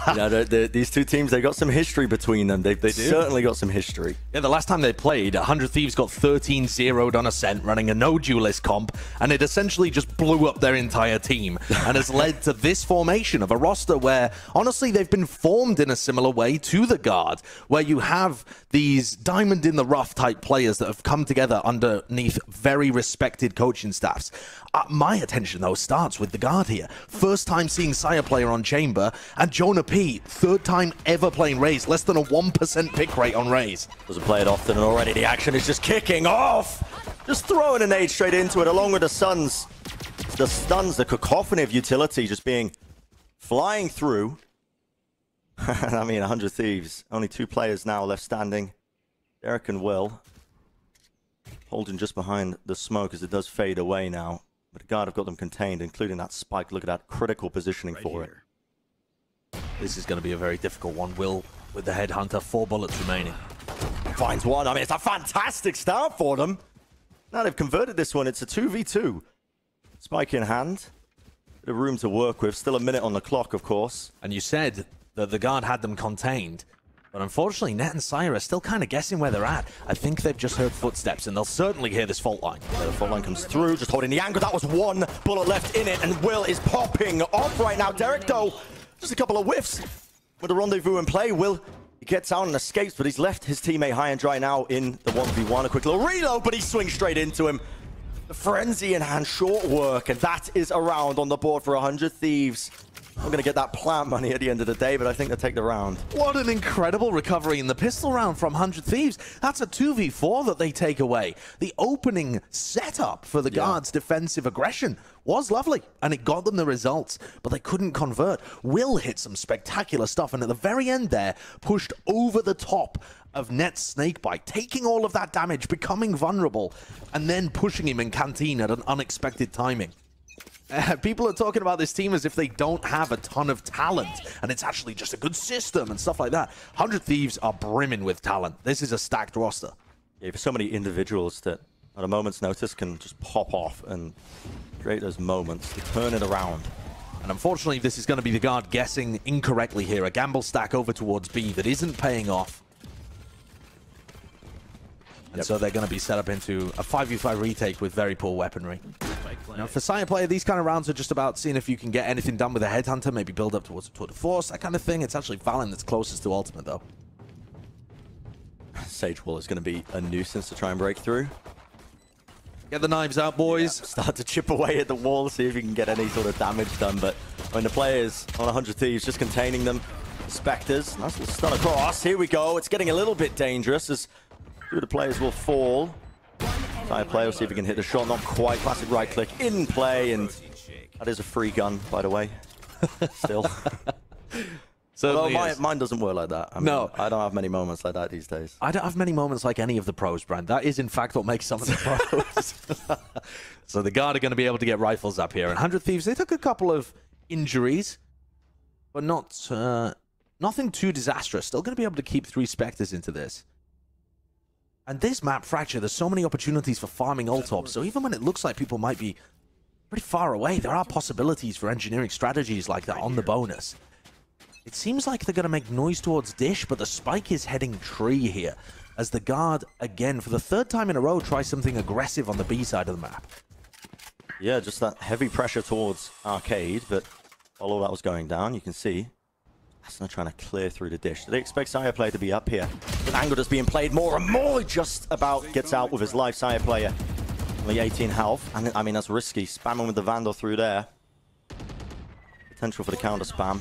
You know, these two teams, they've got some history between them. They certainly got some history. Yeah, the last time they played, 100 Thieves got 13-0'd on Ascent, running a no duelist comp, and it essentially just blew up their entire team, and has led to this formation of a roster where, honestly, they've been formed in a similar way to the Guard, where you have these diamond-in-the-rough type players that have come together underneath very respected coaching staffs. My attention, though, starts with the Guard here. First time seeing Sire player on Chamber, and Jonah P, third time ever playing Raze, less than a 1% pick rate on Raze. Doesn't play it often, and already the action is just kicking off. Just throwing a nade straight into it, along with the stuns. The stuns, the cacophony of utility just being flying through. I mean, 100 Thieves. Only 2 players now left standing. Derek and Will. Holding just behind the smoke as it does fade away now. But the Guard have got them contained, including that spike. Look at that critical positioning for it. This is going to be a very difficult one. Will with the Headhunter, 4 bullets remaining. Finds one. I mean, it's a fantastic start for them. Now they've converted this one. It's a 2v2. Spike in hand. Bit of room to work with. Still a minute on the clock, of course. And you said that the Guard had them contained. But unfortunately, Net and Sire are still kind of guessing where they're at. I think they've just heard footsteps, and they'll certainly hear this fault line. Yeah, the fault line comes through, just holding the angle. That was 1 bullet left in it, and Will is popping off right now. Derek, though, just a couple of whiffs with the rendezvous in play. Will, he gets out and escapes, but he's left his teammate high and dry now in the 1v1. A quick little reload, but he swings straight into him. The frenzy in hand, short work, and that is a round on the board for 100 Thieves. I'm going to get that plant money at the end of the day, but I think they'll take the round. What an incredible recovery in the pistol round from 100 Thieves. That's a 2v4 that they take away. The opening setup for the Guard's defensive aggression was lovely, and it got them the results, but they couldn't convert. Will hit some spectacular stuff, and at the very end there, pushed over the top of Net's snakebite, taking all of that damage, becoming vulnerable, and then pushing him in Canteen at an unexpected timing. People are talking about this team as if they don't have a ton of talent, and it's actually just a good system and stuff like that. 100 Thieves are brimming with talent. This is a stacked roster. Yeah, for so many individuals that at a moment's notice can just pop off and create those moments to turn it around. And unfortunately, this is going to be the Guard guessing incorrectly here. A gamble stack over towards B that isn't paying off. And so they're going to be set up into a 5v5 retake with very poor weaponry. Now, for Sire player, these kind of rounds are just about seeing if you can get anything done with a Headhunter, maybe build up towards a tour de force, that kind of thing. It's actually Valorant that's closest to ultimate, though. Sage Wall is going to be a nuisance to try and break through. Get the knives out, boys. Yeah, start to chip away at the wall, see if you can get any sort of damage done. But when the players on 100 Thieves just containing them, Spectres, nice little stun across. Here we go. It's getting a little bit dangerous as 2 of the players will fall. Sire player will see if he can hit the shot. Not quite. Classic right click in play, and that is a free gun, by the way. Still. So mine doesn't work like that. I mean, no, I don't have many moments like that these days. I don't have many moments like any of the pros, Brand. That is, in fact, what makes some of the pros. So the Guard are going to be able to get rifles up here. And 100 Thieves, they took a couple of injuries, but not nothing too disastrous. Still going to be able to keep 3 Spectres into this. And this map, Fracture, there's so many opportunities for farming ult ops. So even when it looks like people might be pretty far away, there are possibilities for engineering strategies like that on the bonus. It seems like they're going to make noise towards Dish, but the spike is heading tree here, as the Guard, again, for the 3rd time in a row, try something aggressive on the B side of the map. Yeah, just that heavy pressure towards Arcade, but while all that was going down, you can see Asuna trying to clear through the Dish. Do they expect Sire player to be up here? With angle just being played more and more, just about gets out with his life. Sire player, only 18 health, and I mean, that's risky. Spamming with the Vandal through there. Potential for the counter spam.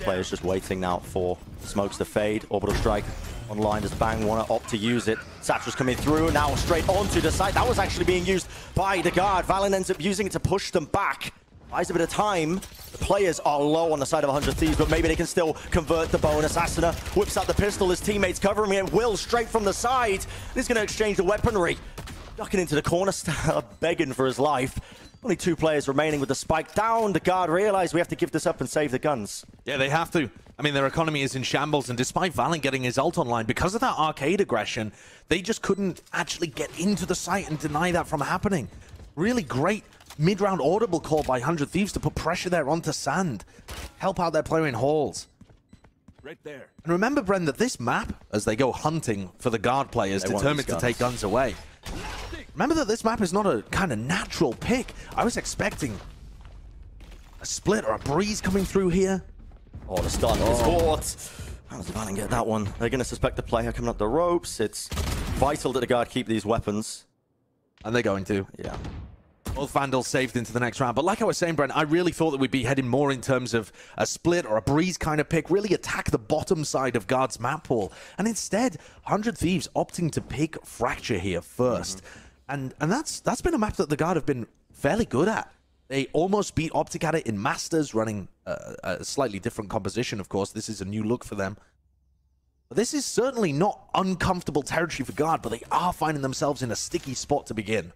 Players just waiting now for smokes to fade. Orbital strike online. Does Bang want to opt to use it? Satra's coming through now straight onto the site. That was actually being used by the Guard. Valen ends up using it to push them back. Buys a bit of time. The players are low on the side of 100 Thieves, but maybe they can still convert the bonus. Asuna whips out the pistol. His teammates covering it. Will straight from the side. He's going to exchange the weaponry. Ducking into the corner, begging for his life. Only 2 players remaining with the spike down. The Guard realize we have to give this up and save the guns. Yeah, they have to. I mean, their economy is in shambles, and despite Valen getting his ult online, because of that Arcade aggression, they just couldn't actually get into the site and deny that from happening. Really great mid-round audible call by 100 Thieves to put pressure there onto Sand. Help out their player in halls. Right there. And remember, Bren, that this map, as they go hunting for the guard players determined to take guns away, remember that this map is not a kind of natural pick. I was expecting a split or a breeze coming through here. Oh, the stun is caught. How does Valorant get that one? They're going to suspect the player coming up the ropes. It's vital that the guard keep these weapons. And they're going to. Yeah. Both Vandals saved into the next round. But like I was saying, Brent, I really thought that we'd be heading more in terms of a split or a breeze kind of pick, really attack the bottom side of Guard's map pool. And instead, 100 Thieves opting to pick Fracture here first. And that's been a map that the Guard have been fairly good at. They almost beat Optic at it in Masters, running a slightly different composition, of course. This is a new look for them. But this is certainly not uncomfortable territory for Guard, but they are finding themselves in a sticky spot to begin.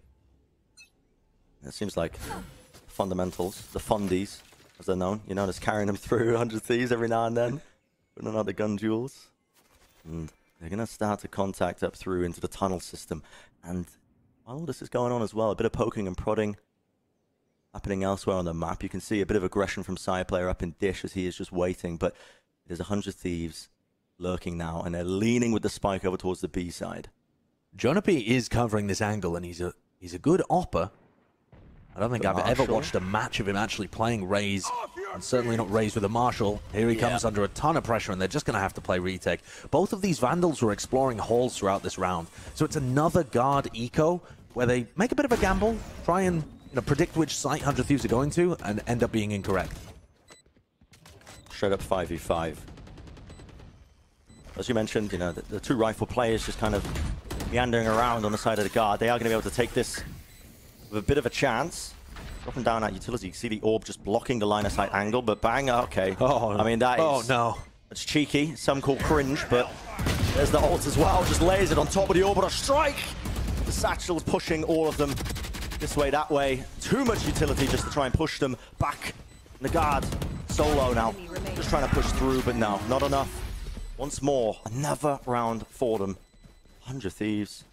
It seems like fundamentals, the fundies, as they're known, you know, just carrying them through 100 Thieves every now and then, putting out the gun duels. And they're going to start to contact up through into the tunnel system. And while all this is going on as well, a bit of poking and prodding happening elsewhere on the map. You can see a bit of aggression from Sire player up in Dish as he is just waiting, but there's 100 Thieves lurking now, and they're leaning with the spike over towards the B side. Jonapi is covering this angle, and he's a good opper. I don't think I've ever watched a match of him actually playing Raze, and certainly not Raze with a Marshal. Here he comes under a ton of pressure, and they're just going to have to play retake. Both of these Vandals were exploring holes throughout this round, so it's another guard eco where they make a bit of a gamble, try and predict which site 100 Thieves are going to, and end up being incorrect. Straight up 5v5. As you mentioned, the two rifle players just kind of meandering around on the side of the guard. They are going to be able to take this with a bit of a chance. Dropping down at utility, you can see the orb just blocking the line of sight angle, but bang, okay. Oh, I mean, that is... Oh, no. It's cheeky. Some call cringe, but there's the ult as well. Just layers it on top of the orbital strike. The satchel's pushing all of them this way, that way. Too much utility just to try and push them back. And the guard solo now. Just trying to push through, but no, not enough. Once more, another round for them. 100 Thieves.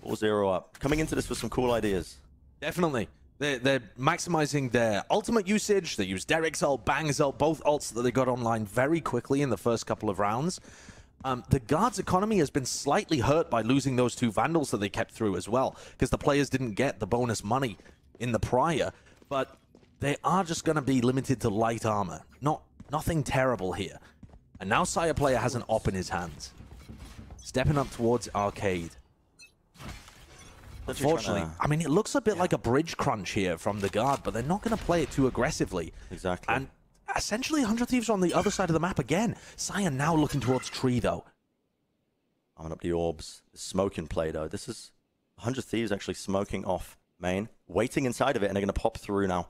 4-0 up. Coming into this with some cool ideas. Definitely. They're maximizing their ultimate usage. They use Derek's ult, Bang's ult, both ults that they got online very quickly in the first couple of rounds. The Guard's economy has been slightly hurt by losing those two Vandals that they kept through as well, because the players didn't get the bonus money in the prior, but they are just going to be limited to light armor. Nothing terrible here. And now Sire player has an op in his hands. Stepping up towards Arcade. Unfortunately, I mean, it looks a bit like a bridge crunch here from the Guard, but they're not going to play it too aggressively. Exactly. And essentially, 100 Thieves are on the other side of the map again. Sire now looking towards Tree, though. Arming up the orbs. The smoke in play, though. This is 100 Thieves actually smoking off main, waiting inside of it, and they're going to pop through now.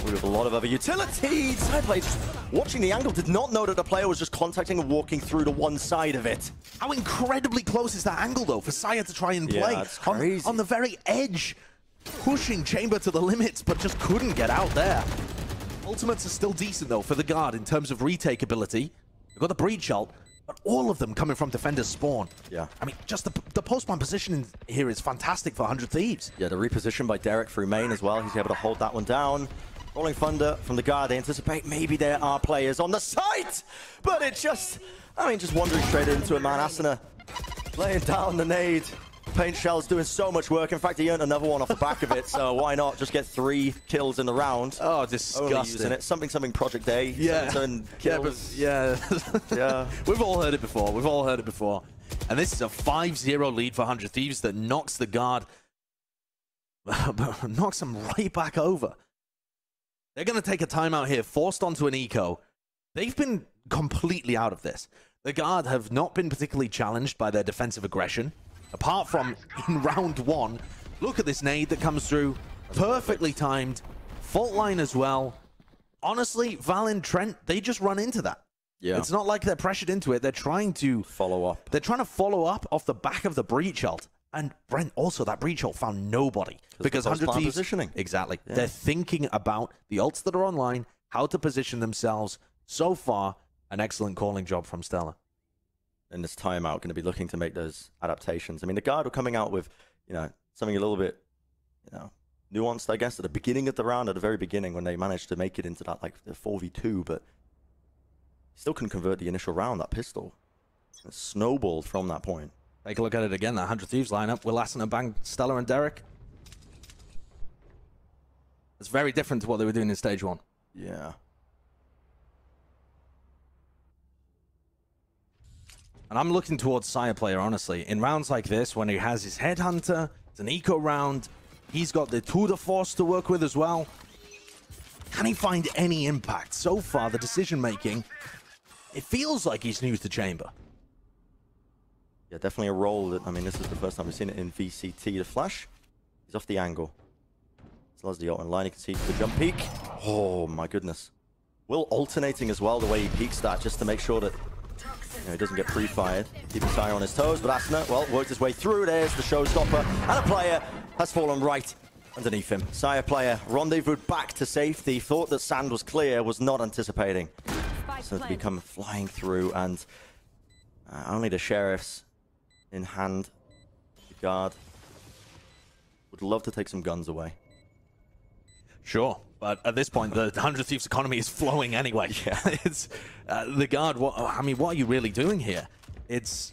We have a lot of other utilities. Side play, watching the angle, did not know that the player was just contacting and walking through to one side of it. How incredibly close is that angle, though, for Sire to try and play? That's crazy. On the very edge, pushing Chamber to the limits, but just couldn't get out there. Ultimates are still decent, though, for the Guard in terms of retake ability. They've got the Breach ult, but all of them coming from Defender's spawn. Yeah. I mean, just the post-spawn positioning here is fantastic for 100 Thieves. Yeah, the reposition by Derek through main as well. He's able to hold that one down. Rolling Thunder from the Guard. They anticipate maybe there are players on the site, but it just, just wandering straight into it, man. Asuna laying down the nade. Paint Shell's doing so much work. In fact, he earned another one off the back of it, so why not just get 3 kills in the round? Oh, disgusting. It. Something Project A. Yeah. Kills. Yeah. Yeah. We've all heard it before. And this is a 5-0 lead for 100 Thieves that knocks the Guard, knocks them right back over. They're going to take a timeout here, forced onto an eco. They've been completely out of this. The Guard have not been particularly challenged by their defensive aggression. Apart from in round 1, look at this nade that comes through. Perfectly timed. Fault line as well. Honestly, Val and Trent, they just run into that. Yeah. It's not like they're pressured into it. They're trying to follow up. They're trying to follow up off the back of the Breach ult. And Brent, also, that Breach ult found nobody. Because 100 Thieves... positioning. Exactly. Yeah. They're thinking about the ults that are online, how to position themselves. So far, an excellent calling job from Stella. In this timeout, going to be looking to make those adaptations. I mean, the Guard were coming out with, something a little bit, nuanced, I guess, at the beginning of the round, at the very beginning, when they managed to make it into that, like, the 4v2, but Still couldn't convert the initial round, that pistol. It snowballed from that point. Take a look at it again, that 100 Thieves lineup. Will Asuna bang Stella and Derek? It's very different to what they were doing in stage 1. Yeah. And I'm looking towards Sire player, honestly. In rounds like this, when he has his Headhunter, it's an eco round, he's got the Tour de Force to work with as well. Can he find any impact? So far, the decision-making, it feels like he's new to Chamber. Yeah, definitely a role that, I mean, this is the first time we've seen it in VCT. The flash, he's off the angle. As well as the ult line, you can see the jump peek. Oh, my goodness. Will alternating as well, the way he peeks that, just to make sure that he doesn't get pre-fired. Keeping Sire on his toes, but Asuna, well, worked his way through. There's the showstopper, and a player has fallen right underneath him. Sire player rendezvoused back to safety, thought that sand was clear, was not anticipating. So to become flying through, and only the sheriffs in hand. The guard would love to take some guns away. Sure, but at this point, the 100 Thieves economy is flowing anyway. Yeah. It's the guard. What are you really doing here? It's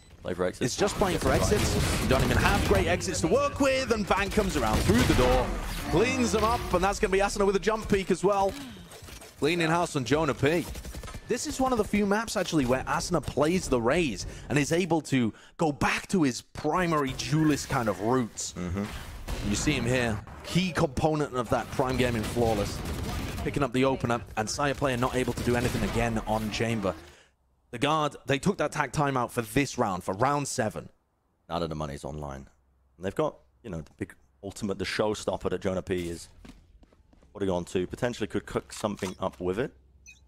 just playing for exits. You don't even have great exits to work with, and bang comes around through the door, cleans them up, and that's going to be Asuna with a jump peek as well. Cleaning house on Jonah P. This is one of the few maps, actually, where Asuna plays the Raze and is able to go back to his primary duelist kind of roots. You see him here, key component of that Prime Gaming Flawless, picking up the opener, and Sire player not able to do anything again on Chamber. The guard, they took that tag timeout for this round, for round 7. Now that the money's online. And they've got, you know, the big ultimate, the showstopper that Jonah P is putting on to. Potentially could cook something up with it.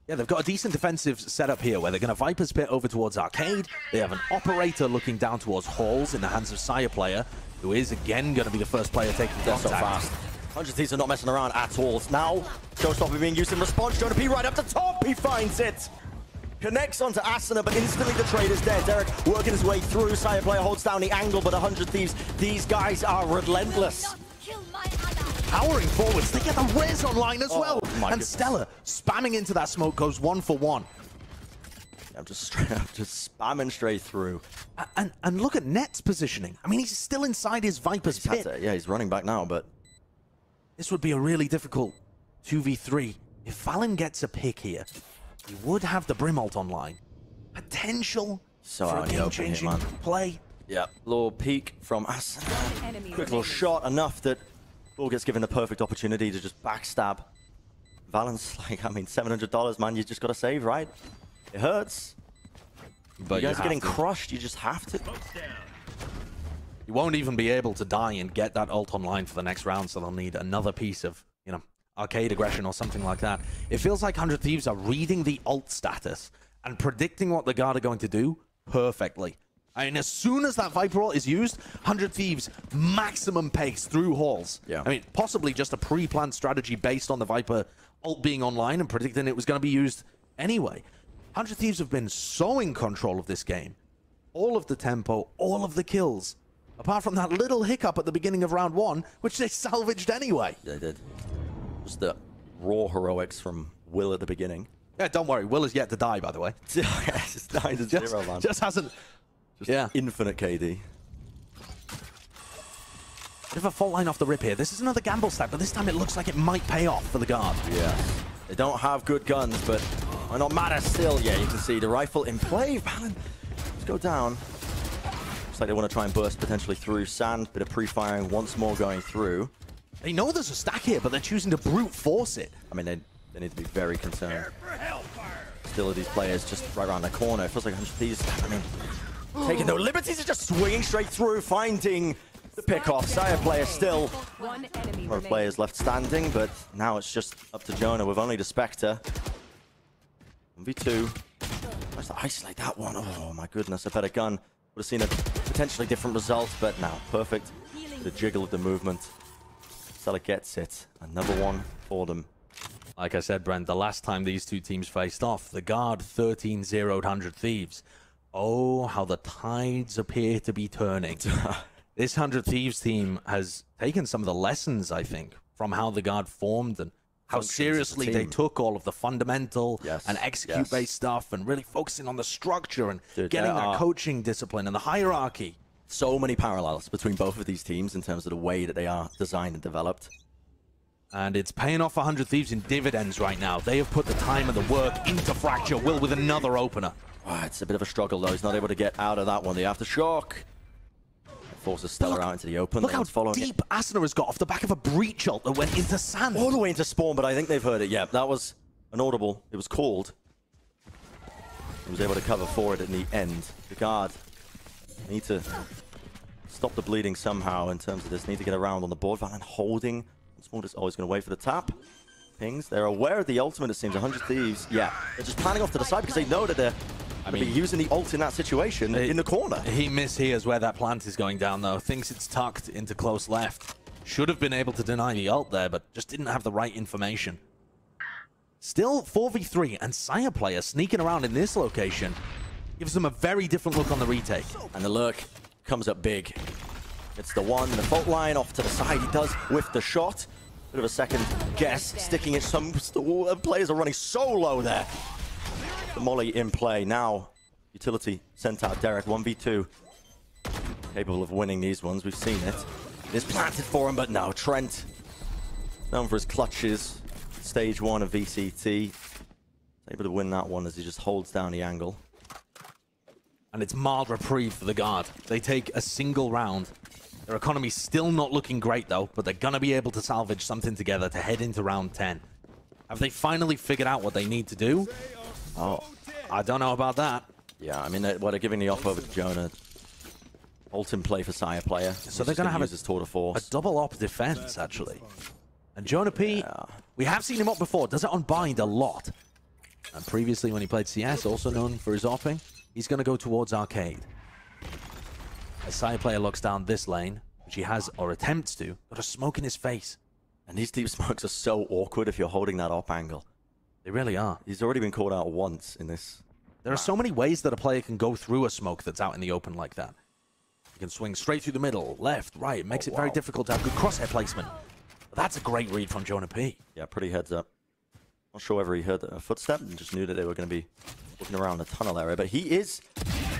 Yeah, they've got a decent defensive setup here where they're going to Viper's Pit over towards Arcade. They have an Operator looking down towards Halls in the hands of Sire player, who is again going to be the first player taking contact. So fast. 100 Thieves are not messing around at all. Now, showstopper being used in response. Jonah P right up the top. He finds it. Connects onto Asuna, but instantly the trade is dead. Derek working his way through. Sire player holds down the angle, but 100 Thieves, these guys are relentless. Powering forwards, they get the res online as well. And goodness. Stella spamming into that smoke goes 1 for 1. I'm just straight up, just spamming straight through. And look at Net's positioning. I mean, he's still inside his Viper's Pit. Yeah, he's running back now, but this would be a really difficult 2v3. If Valen gets a pick here, he would have the Brim ult online. Potential for a game-changing play. Yeah, little peek from Asuna. Quick little shot, enough that Bull gets given the perfect opportunity to just backstab. Valen's like, I mean, $700, man, you just got to save, right? It hurts. But you guys are getting crushed, you just have to. You won't even be able to die and get that ult online for the next round, so they'll need another piece of, you know, arcade aggression or something like that. It feels like 100 Thieves are reading the ult status and predicting what the guard are going to do perfectly. I mean, as soon as that Viper ult is used, 100 Thieves maximum pace through halls. Yeah. I mean, possibly just a pre-planned strategy based on the Viper ult being online and predicting it was going to be used anyway. 100 Thieves have been so in control of this game. All of the tempo, all of the kills. Apart from that little hiccup at the beginning of round 1, which they salvaged anyway. They did. Just the raw heroics from Will at the beginning. Yeah, don't worry. Will is yet to die, by the way. It's 9-0, man. Just hasn't... Just infinite KD. Bit of a fault line off the rip here. This is another gamble stack, but this time it looks like it might pay off for the guard. Yeah. They don't have good guns, but might not matter still. Yeah, you can see the rifle in play. Valen, let's go down. Looks like they want to try and burst potentially through sand. Bit of pre-firing once more going through. They know there's a stack here, but they're choosing to brute force it. I mean, they need to be very concerned. Still are these players just right around the corner. It feels like 100 Thieves, I mean, taking no liberties, are just swinging straight through, finding the pick-off. Sire player still. One of players left standing, but now it's just up to Jonah with only the Spectre. 1v2. Tries to isolate that one. Oh my goodness, a better gun. Would have seen a potentially different result, but now perfect. The jiggle of the movement. Stella gets it. Another one for them. Like I said, Brent, the last time these two teams faced off, the guard 13-0'd 100 Thieves. Oh, how the tides appear to be turning. This 100 Thieves team has taken some of the lessons, I think, from how the guard formed and how seriously they took all of the fundamental and Yes. execute-based stuff and really focusing on the structure and Dude, getting there that are coaching discipline and the hierarchy. so many parallels between both of these teams in terms of the way that they are designed and developed. And it's paying off 100 Thieves in dividends right now. They have put the time and the work into Fracture. Will with another opener. Oh, it's a bit of a struggle, though. He's not able to get out of that one. The aftershock forces Stellar out into the open. Look how deep Asuna has got off the back of a breach ult that went into sand. All the way into spawn, but I think they've heard it. Yeah, that was an audible. It was called. He was able to cover for it in the end. The guard need to stop the bleeding somehow in terms of this. Need to get around on the board. Valorant holding. Small is always going to wait for the tap. Pings. They're aware of the ultimate, it seems. 100 Thieves. Yeah. They're just planning off to the side because they know that they're be using the ult in that situation in the corner. He mishears where that plant is going down, though. Thinks it's tucked into close left. Should have been able to deny the ult there, but just didn't have the right information. Still 4v3, and Sire player sneaking around in this location gives them a very different look on the retake. And the lurk comes up big. It's the one, the fault line off to the side. He does whiff the shot. Bit of a second guess, sticking it. Some players are running so low there. The molly in play now. Utility sent out. Derek 1v2. Capable of winning these ones. We've seen it. It is planted for him, but no. Trent, known for his clutches. Stage 1 of VCT. Able to win that one as he just holds down the angle. And it's mild reprieve for the guard. They take a single round. Their economy's still not looking great, though, but they're going to be able to salvage something together to head into round 10. Have they finally figured out what they need to do? Oh, I don't know about that. Yeah, I mean, they're giving the op over to Jonah. Ult in play for Sire player. So they're going to have his tour de force. A double op defense, actually. And Jonah P, we have seen him op before. Does it on bind a lot. And previously, when he played CS, also known for his opping, he's going to go towards Arcade. A Sire player looks down this lane, which he has, or attempts to, got a smoke in his face. And these deep smokes are so awkward if you're holding that op angle. They really are. He's already been called out once in this. There are so many ways that a player can go through a smoke that's out in the open like that. You can swing straight through the middle, left, right. It makes it very difficult to have good crosshair placement. But that's a great read from Jonah P. Yeah, pretty heads up. Not sure whether he heard a footstep and just knew that they were going to be looking around the tunnel area. But he is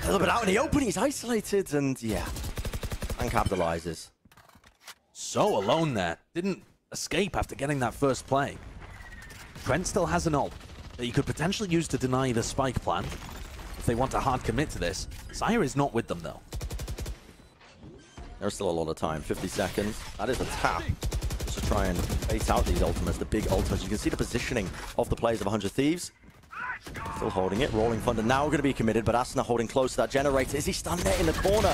a little bit out in the open. He's isolated and, yeah, and capitalizes. So alone there. Didn't escape after getting that first play. Trent still has an ult that you could potentially use to deny the spike plant if they want to hard commit to this. Sire is not with them, though. There's still a lot of time. 50 seconds. That is a tap. Just to try and bait out these ultimates, the big ultimates. You can see the positioning of the players of 100 Thieves. Still holding it. Rolling Thunder now going to be committed, but Asuna holding close to that generator. Is he stunned there in the corner?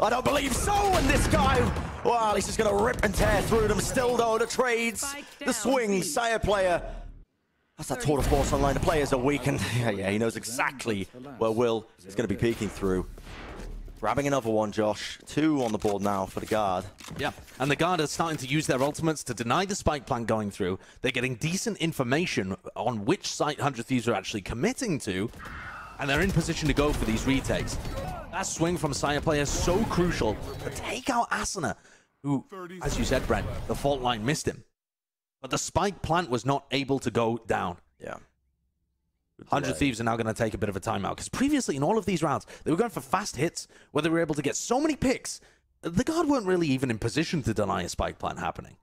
I don't believe so. And this guy, well, he's just going to rip and tear through them. Still, though, the trades, the swings. Sire player. That's that tour de force online. The players are weak, and yeah, he knows exactly where Will is going to be peeking through. Grabbing another one, Josh. 2 on the board now for the guard. Yeah, and the guard are starting to use their ultimates to deny the spike plant going through. They're getting decent information on which site 100 Thieves are actually committing to, and they're in position to go for these retakes. That swing from Sire player is so crucial to take out Asuna, who, as you said, Brent, the fault line missed him. But the spike plant was not able to go down. Yeah. 100 Thieves are now going to take a bit of a timeout, because previously in all of these rounds, they were going for fast hits where they were able to get so many picks. The guard weren't really even in position to deny a spike plant happening.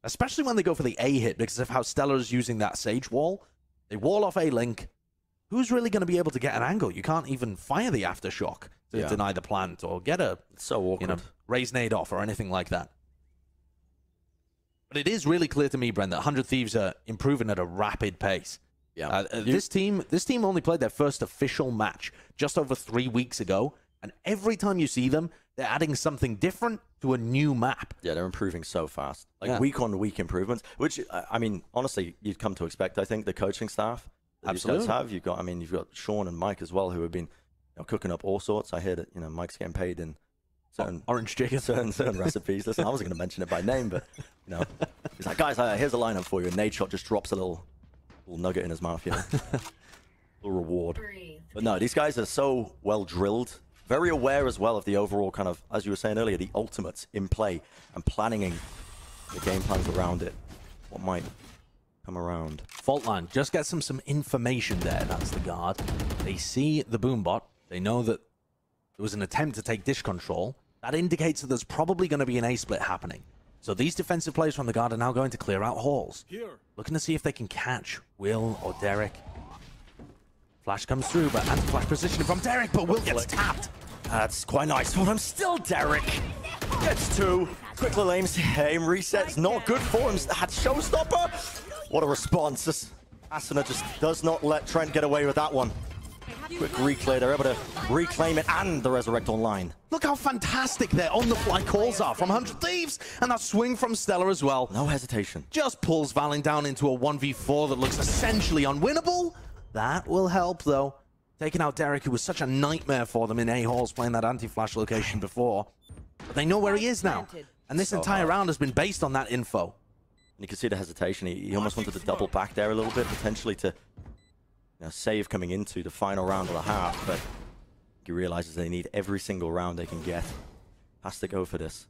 Especially when they go for the A hit, because of how Stellar is using that Sage wall. They wall off A link. Who's really going to be able to get an angle? You can't even fire the aftershock to deny the plant or get a raise nade off or anything like that. But it is really clear to me, Brent, that 100 Thieves are improving at a rapid pace. Yeah. This team only played their first official match just over 3 weeks ago, and every time you see them, they're adding something different to a new map. Yeah, they're improving so fast. Like week-on-week improvements, which, I mean, honestly, you'd come to expect, I think, the coaching staff that these guys have. You've got Sean and Mike as well, who have been cooking up all sorts. I hear that, Mike's getting paid in certain orange chicken, certain recipes. Listen, I wasn't going to mention it by name, but, he's like, guys, here's a lineup for you. And Nade Shot just drops a little nugget in his mouth, little reward. But no, these guys are so well drilled, very aware as well of the overall kind of, as you were saying earlier, the ultimates in play and planning the game plans around it. What might come around. Fault line just gets them some information there. That's the guard. They see the boom bot. They know that there was an attempt to take dish control. That indicates that there's probably going to be an A split happening. So these defensive players from the guard are now going to clear out halls. Looking to see if they can catch Will or Derek. Flash comes through, but anti-flash positioning from Derek, but Will gets tapped. That's quite nice for him. Still Derek. Gets 2. Quick little aim resets. Not good for him. That showstopper. What a response. Asuna just does not let Trent get away with that one. Quick reclear. They're able to reclaim it and the resurrect online. Look how fantastic their on-the-fly calls are from 100 Thieves. And that swing from Stellar as well. No hesitation. Just pulls Valen down into a 1v4 that looks essentially unwinnable. That will help, though. Taking out Derek, who was such a nightmare for them in A halls playing that anti-flash location before. But they know where he is now. And this entire round has been based on that info. And you can see the hesitation. He almost wanted to double back there a little bit, potentially to save coming into the final round of the half. But he realizes they need every single round they can get. Has to go for this.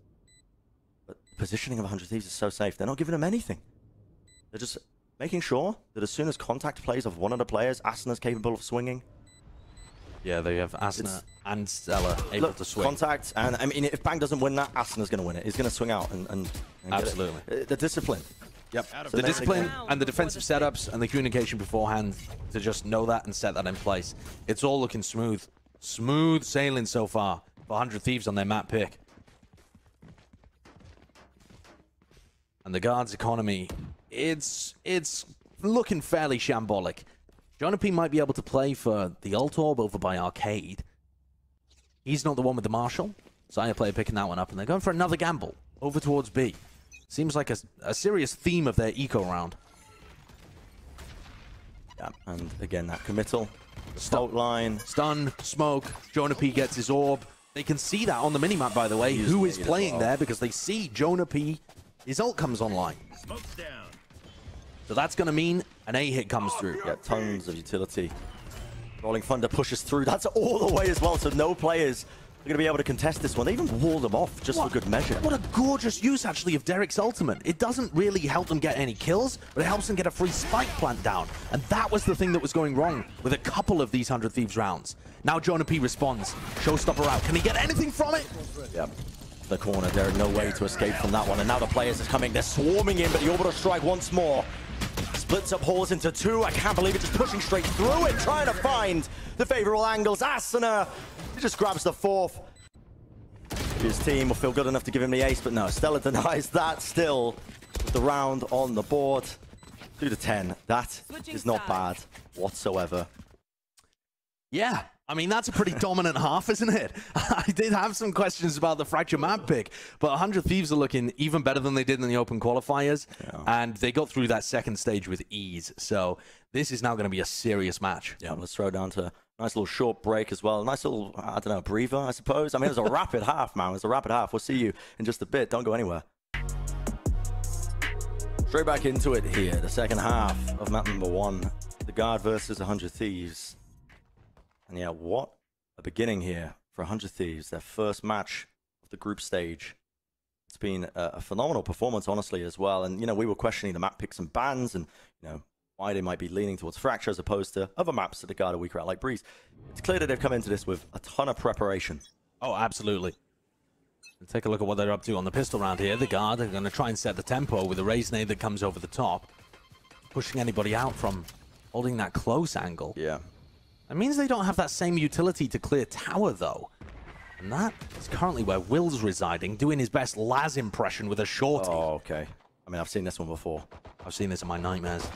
But the positioning of 100 Thieves is so safe. They're not giving them anything. They're just making sure that as soon as contact plays of one of the players, Asuna's capable of swinging. Yeah, they have Asuna and Stellar able to swing. Contact, and I mean, if Bang doesn't win that, Asuna's going to win it. He's going to swing out and absolutely. The discipline. Yep. So the discipline and the defensive setups and the communication beforehand to just know that and set that in place. It's all looking smooth. Smooth sailing so far for 100 Thieves on their map pick. And the guards' economy, it's looking fairly shambolic. Jonah P might be able to play for the Ult Orb over by Arcade. He's not the one with the Marshal. Xayah player picking that one up, and they're going for another gamble over towards B. Seems like a serious theme of their eco round. Yeah, and again, that committal. The fault line. Stun, smoke, Jonah P gets his orb. They can see that on the minimap, by the way, who is playing there, because they see Jonah P, his ult comes online. Smoke's down. So that's going to mean an A hit comes through. Yeah, tons of utility. Rolling Thunder pushes through. That's all the way as well, so no players are going to be able to contest this one. They even wall them off just for good measure. What a gorgeous use, actually, of Derek's ultimate. It doesn't really help them get any kills, but it helps them get a free spike plant down. And that was the thing that was going wrong with a couple of these 100 Thieves rounds. Now Jonah P responds. Showstopper out. Can he get anything from it? Yep. The corner, Derek, no way to escape from that one. And now the players are coming. They're swarming in, but the orbital strike once more splits up halls into 2. I can't believe it, just pushing straight through it, trying to find the favorable angles. Asuna, he just grabs the 4th. His team will feel good enough to give him the ace, but no, Stella denies that still with the round on the board. 2-10. That is not bad whatsoever. Yeah, I mean, that's a pretty dominant half, isn't it? I did have some questions about the Fracture map pick, but 100 Thieves are looking even better than they did in the open qualifiers, and they got through that second stage with ease. So this is now going to be a serious match. Yeah, let's throw down to a nice little short break as well. A nice little, I don't know, breather, I suppose. I mean, it was a rapid half, man. It was a rapid half. We'll see you in just a bit. Don't go anywhere. Straight back into it here. The second half of map number 1. The Guard versus 100 Thieves. And yeah, what a beginning here for 100 Thieves. Their first match of the group stage. It's been a phenomenal performance, honestly, as well. And, you know, we were questioning the map picks and bans and, you know, why they might be leaning towards Fracture as opposed to other maps that the Guard are weaker at, like Breeze. It's clear that they've come into this with a ton of preparation. Oh, absolutely. And take a look at what they're up to on the pistol round here. The Guard are going to try and set the tempo with a raise nade that comes over the top, pushing anybody out from holding that close angle. Yeah. That means they don't have that same utility to clear tower, though. And that is currently where Will's residing, doing his best Laz impression with a shorty. Oh, okay. I mean, I've seen this one before. I've seen this in my nightmares.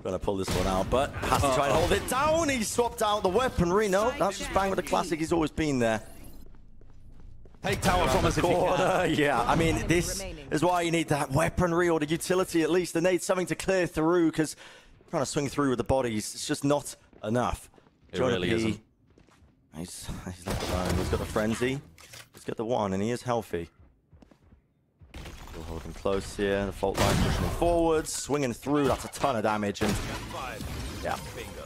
Gonna pull this one out, but has to try and hold it down. He swapped out the weaponry. No, that's just Bang with the classic. He's always been there. Take tower from us if you can. Yeah, I mean, this is why you need that weaponry or the utility at least. They need something to clear through because trying to swing through with the bodies, it's just not enough. It really isn't. He's left alone. He's got the frenzy. He's got the 1, and he is healthy. Still holding close here. The fault line pushing him forwards, swinging through. That's a ton of damage, and yeah,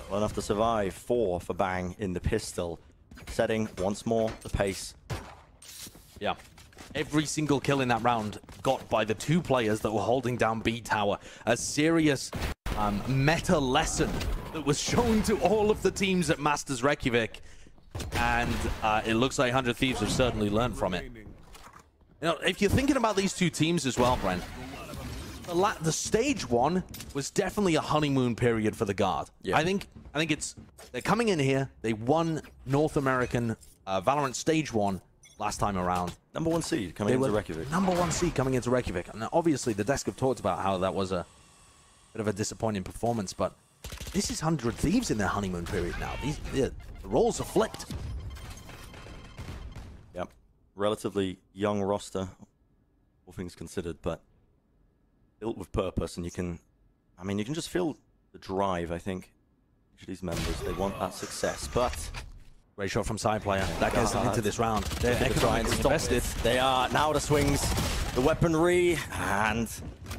well enough to survive. 4 for Bang in the pistol, setting once more the pace. Yeah. every single kill in that round got by the two players that were holding down B tower. A serious meta lesson that was shown to all of the teams at Masters Reykjavik. And it looks like 100 Thieves have certainly learned from it. You know, if you're thinking about these two teams as well, Brent, the stage one was definitely a honeymoon period for the Guard. Yeah. I think they're coming in here. They won North American Valorant stage one last time around. Number 1 seed coming into Reykjavik. Number 1 seed coming into Reykjavik. And obviously the desk have talked about how that was a bit of a disappointing performance, but this is 100 Thieves in their honeymoon period now. The roles are flipped. Yep. Relatively young roster, all things considered, but built with purpose, and you can just feel the drive, I think. Each of these members, they want that success, but great shot from side player. That gets them into this round. They're economically invested. They are. Now the swings, the weaponry, and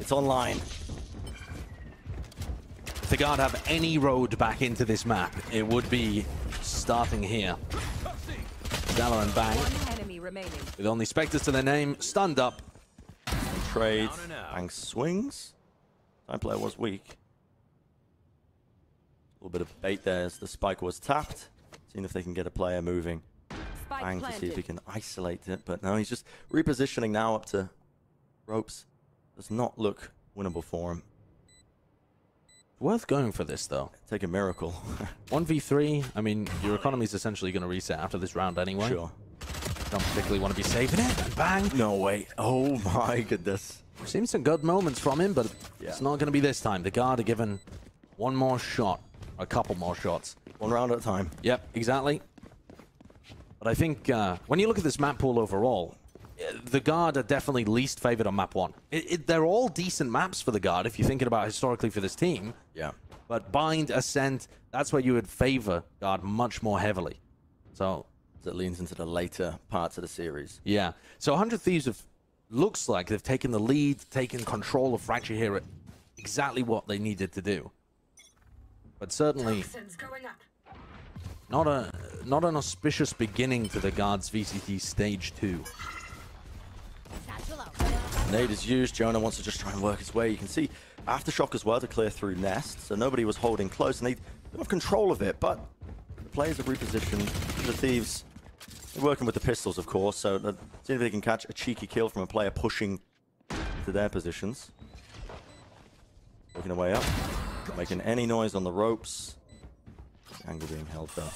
it's online. If the Guard have any road back into this map, it would be starting here. Stella and Bang, with only Spectres to their name, stunned up. And trade. Bang swings. Side player was weak. A little bit of bait there as the spike was tapped. Seeing if they can get a player moving. Bang to see if he can isolate it, but no, he's just repositioning now up to ropes. Does not look winnable for him. Worth going for this, though. Take a miracle. 1v3, I mean, your economy is essentially going to reset after this round anyway. Sure. Don't particularly want to be saving it. And Bang! No way. Oh my goodness. We've seen some good moments from him, but it's not going to be this time. The Guard are given one more shot. A couple more shots. One round at a time. Yep, exactly. But I think when you look at this map pool overall, the Guard are definitely least favored on map 1. They're all decent maps for the Guard if you're thinking about historically for this team. Yeah. But Bind, Ascent, that's where you would favor Guard much more heavily. So it leans into the later parts of the series. Yeah. So 100 Thieves looks like they've taken the lead, taken control of Fracture here at exactly what they needed to do. But certainly not an auspicious beginning to the Guard's VCT Stage 2. Nade is used. Jonah wants to just try and work his way. You can see Aftershock as well to clear through Nest, so nobody was holding close, and they don't have control of it, but the players have repositioned. The Thieves, they're working with the pistols, of course, so see if they can catch a cheeky kill from a player pushing to their positions. Working their way up, making any noise on the ropes. Angle being held up.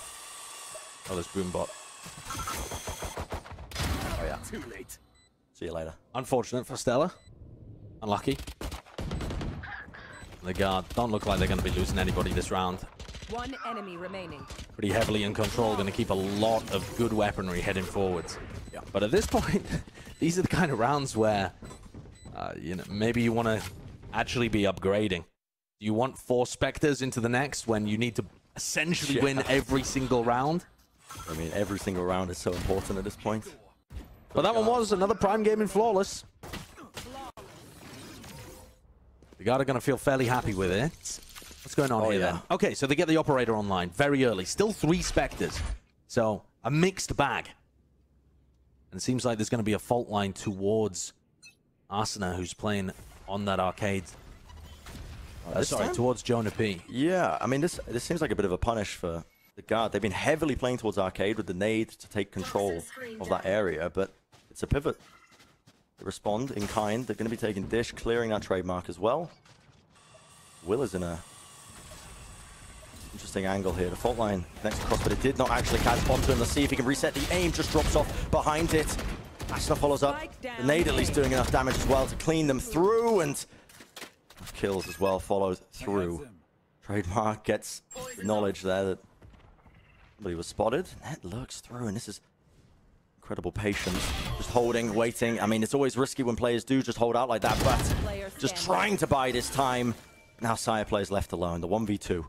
Oh, there's Boombot. Oh yeah. Too late. See you later. Unfortunate for Stella. Unlucky. The Guard don't look like they're going to be losing anybody this round. One enemy remaining. Pretty heavily in control, going to keep a lot of good weaponry heading forwards. Yeah. But at this point, these are the kind of rounds where, you know, maybe you want to actually be upgrading. Do you want 4 Spectres into the next when you need to essentially win every single round? I mean, every single round is so important at this point. But that one was another Prime game in Flawless. The Guard are going to feel fairly happy with it. What's going on here then? Okay, so they get the Operator online very early. Still 3 Spectres. So a mixed bag. And it seems like there's going to be a fault line towards Arsena, who's playing on that arcade. Sorry, towards Jonah P. Yeah, I mean, this seems like a bit of a punish for the Guard. They've been heavily playing towards arcade with the nade to take control of that area, but it's a pivot. They respond in kind. They're going to be taking Dish, clearing that trademark as well. Will is in a interesting angle here. The fault line next across, but it did not actually catch onto him. Let's see if he can reset. The aim just drops off behind it. Asna follows up. The nade at least doing enough damage as well to clean them through, and kills as well followed through. Trademark gets the knowledge there that somebody was spotted. Net lurks through, and this is incredible patience. Just holding, waiting. I mean, it's always risky when players do just hold out like that, but just trying to buy this time. Now Sire plays left alone, the 1v2. And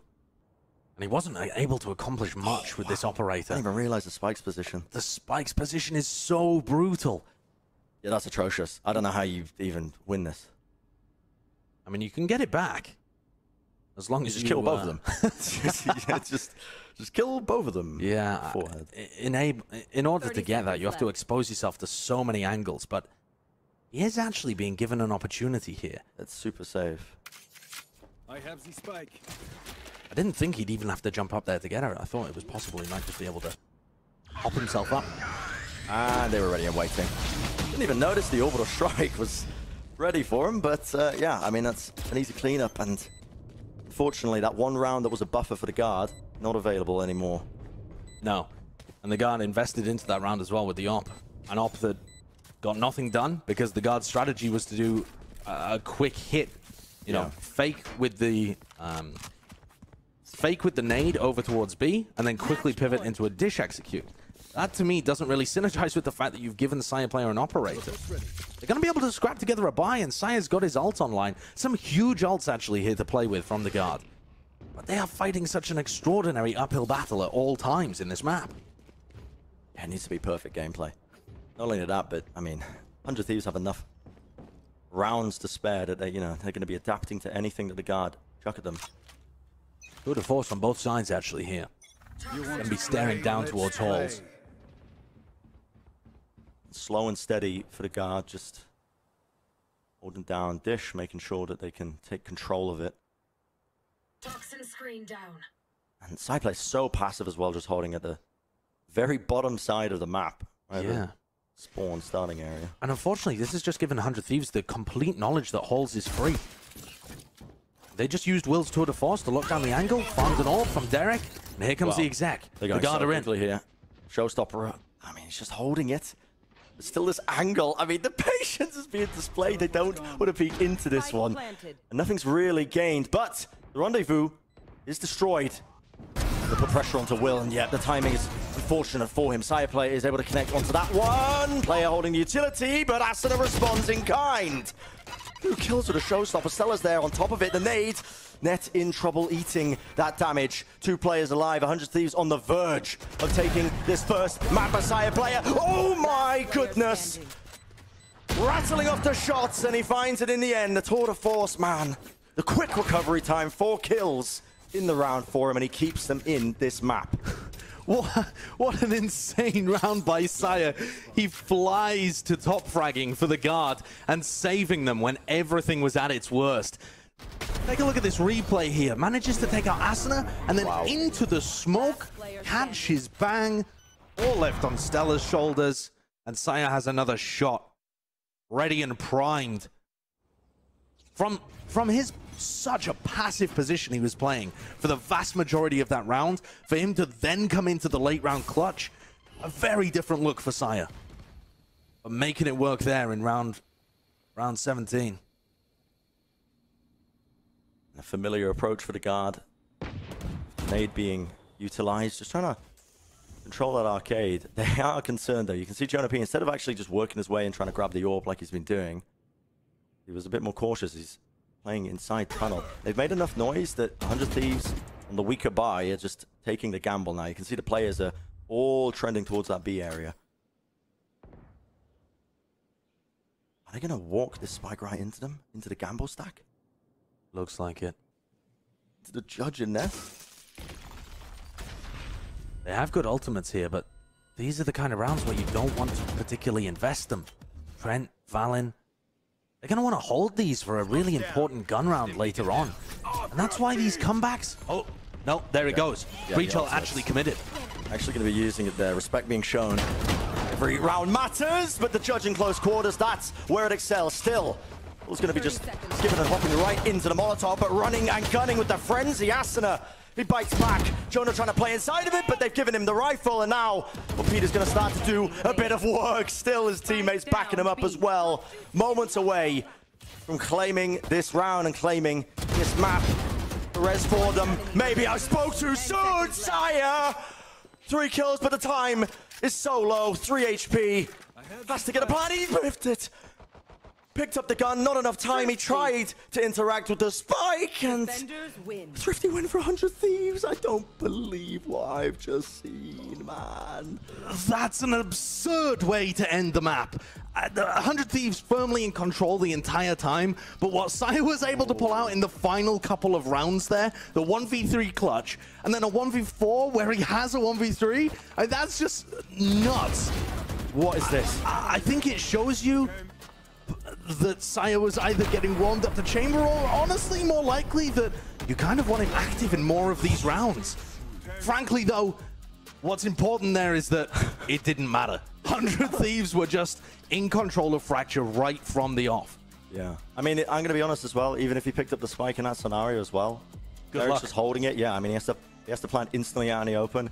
he wasn't able to accomplish much with this Operator. I didn't even realize the Spike's position. The Spike's position is so brutal. Yeah, that's atrocious. I don't know how you even win this. I mean, you can get it back. As long as Just you kill both of them. Yeah, just kill both of them. Yeah. Forehead. In order to 30 get that, seconds you have to left. expose yourself to so many angles, but he is actually being given an opportunity here. It's super safe. I have the spike. I didn't think he'd even have to jump up there to get her. I thought it was possible he might just be able to hop himself up. And they were ready and waiting. Didn't even notice the orbital strike was ready for him, but yeah, I mean, that's an easy cleanup, and unfortunately, that one round that was a buffer for the guard, not available anymore. No. And the guard invested into that round as well with the op. An op that got nothing done because the guard's strategy was to do a quick hit. You know, fake with the nade over towards B, and then quickly pivot into a dish execute. That, to me, doesn't really synergize with the fact that you've given the Sire player an operator. They're going to be able to scrap together a buy, and Sire's got his ult online. Some huge ults actually here to play with from the guard. But they are fighting such an extraordinary uphill battle at all times in this map. Yeah, it needs to be perfect gameplay. Not only that, but, I mean, 100 Thieves have enough rounds to spare that they're going to be adapting to anything that the guard chuck at them. Tour de force on both sides, actually, here. Going to be staring down towards halls. Slow and steady for the guard, just holding down dish, making sure that they can take control of it. Toxin screen down. And side play is so passive as well, just holding at the very bottom side of the map. Right, Yeah. the spawn starting area. And unfortunately, this has just given 100 Thieves the complete knowledge that halls is free. They just used Will's tour de force to lock down the angle, farmed an orb from Derek, and here comes the exec. They're The going guard so are in. quickly here. Showstopper. I mean, he's just holding it. There's still this angle. I mean, the patience is being displayed. They don't want to peek into this Spike one. planted. And nothing's really gained, but the rendezvous is destroyed. They put pressure onto Will, and yet the timing is unfortunate for him. Sire player is able to connect onto that one. Player holding the utility, but Asuna responds in kind. 2 kills with a showstopper. Stella's there on top of it. The nade. Net in trouble eating that damage. 2 players alive. 100 Thieves on the verge of taking this first map. Sire player. Oh my goodness. Rattling off the shots, and he finds it in the end. The tour de force, man. The quick recovery time. 4 kills in the round for him, and he keeps them in this map. What an insane round by Sire. He flies to top fragging for the guard and saving them when everything was at its worst. Take a look at this replay here. Manages to take out Asuna and then into the smoke. Catch his bang. All left on Stella's shoulders. And Sire has another shot. Ready and primed. From his such a passive position he was playing for the vast majority of that round, for him to then come into the late round clutch, a very different look for Sire. But making it work there in round 17. A familiar approach for the guard. Nade being utilized, just trying to control that arcade. They are concerned though. You can see Jonah P, instead of actually just working his way and trying to grab the orb like he's been doing, he was a bit more cautious. He's playing inside tunnel. They've made enough noise that 100 Thieves on the weaker buy are just taking the gamble now. You can see the players are all trending towards that B area. Are they going to walk this spike right into them? Into the gamble stack? Looks like it. To the judge in there? They have good ultimates here, but these are the kind of rounds where you don't want to particularly invest them. Trent, Valen, they're going to want to hold these for a really important gun round later on. And that's why these comebacks... Oh, no, there it goes. Breach ult actually committed. Actually going to be using it there. Respect being shown. Every round matters, but the judge in close quarters, that's where it excels. Still, Will's going to be just skipping and hopping right into the Molotov, but running and gunning with the frenzy. Asuna, he bites back. Jonah trying to play inside of it, but they've given him the rifle, and now Peter's going to start to do a bit of work. Still, his teammates backing him up as well. Moments away from claiming this round and claiming this map. The res for them. Maybe I spoke too soon, Sire! 3 kills, but the time is so low. 3 HP. Has to get a plan. He whiffed it. Picked up the gun. Not enough time. He tried to interact with the spike. And Defenders win. thrifty win for 100 Thieves. I don't believe what I've just seen, man. man. That's an absurd way to end the map. 100 Thieves firmly in control the entire time, but what Sire was able to pull out in the final couple of rounds there, the 1v3 clutch, and then a 1v4 where he has a 1v3, that's just nuts. What is this? I think it shows you that Sire was either getting warmed up the chamber, or honestly more likely that you kind of want him active in more of these rounds. Frankly though, what's important there is that it didn't matter. 100 Thieves were just in control of Fracture right from the off. Yeah. I mean, I'm going to be honest as well, even if he picked up the spike in that scenario as well, Good Derek's luck. just holding it. Yeah, I mean, he has to plant instantly out in the open.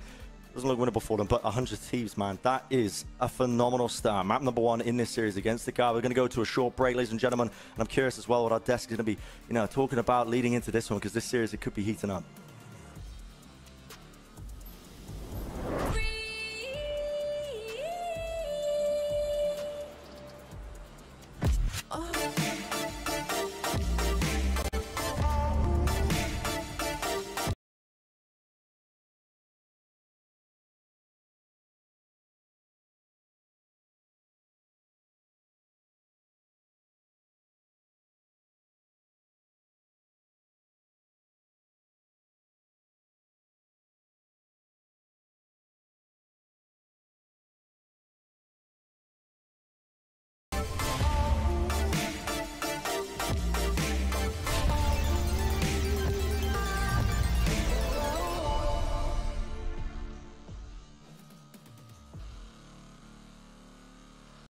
Doesn't look winnable for them, but 100 Thieves, man, that is a phenomenal start. Map number 1 in this series against the guy. We're going to go to a short break, ladies and gentlemen, and I'm curious as well what our desk is going to be, talking about leading into this one, because this series, it could be heating up.